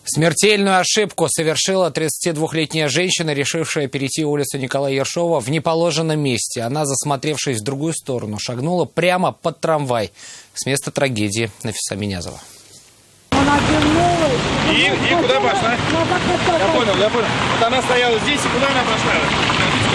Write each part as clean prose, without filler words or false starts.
Смертельную ошибку совершила 32-летняя женщина, решившая перейти улицу Николая Ершова в неположенном месте. Она, засмотревшись в другую сторону, шагнула прямо под трамвай. С места трагедии Нафиса Минязова. Она вернулась. И куда пошла? Я понял. Вот она стояла здесь, и куда она пошла?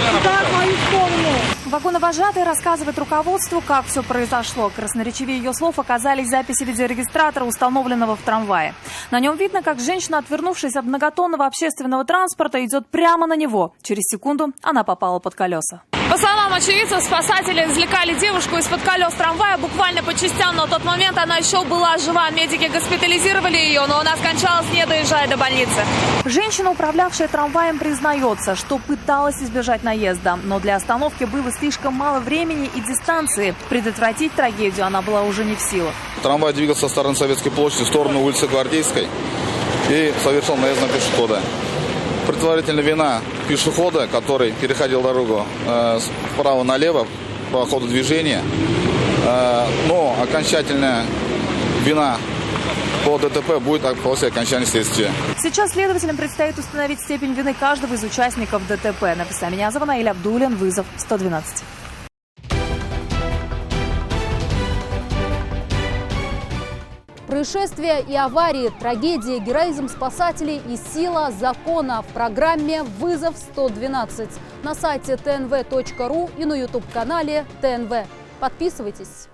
В мою сторону. Вагоновожатый рассказывает руководству, как все произошло. Красноречивее ее слов оказались записи видеорегистратора, установленного в трамвае. На нем видно, как женщина, отвернувшись от многотонного общественного транспорта, идет прямо на него. Через секунду она попала под колеса. По словам очевидцев, спасатели извлекали девушку из-под колес трамвая буквально по частям. На тот момент она еще была жива. Медики госпитализировали ее, но она скончалась, не доезжая до больницы. Женщина, управлявшая трамваем, признается, что пыталась избежать наезда. Но для остановки было слишком мало времени и дистанции. Предотвратить трагедию она была уже не в силах. Трамвай двигался со стороны Советской площади в сторону улицы Гвардейской и совершил наезд на пешехода. Предварительно вина пешехода, который переходил дорогу справа налево по ходу движения, но окончательная вина по ДТП будет после окончания следствия. Сейчас следователям предстоит установить степень вины каждого из участников ДТП. Нафиса Минязова, Наиль Абдуллин, вызов 112. Происшествия и аварии, трагедии, героизм спасателей и сила закона в программе «Вызов 112» на сайте tnv.ru и на YouTube-канале ТНВ. Подписывайтесь.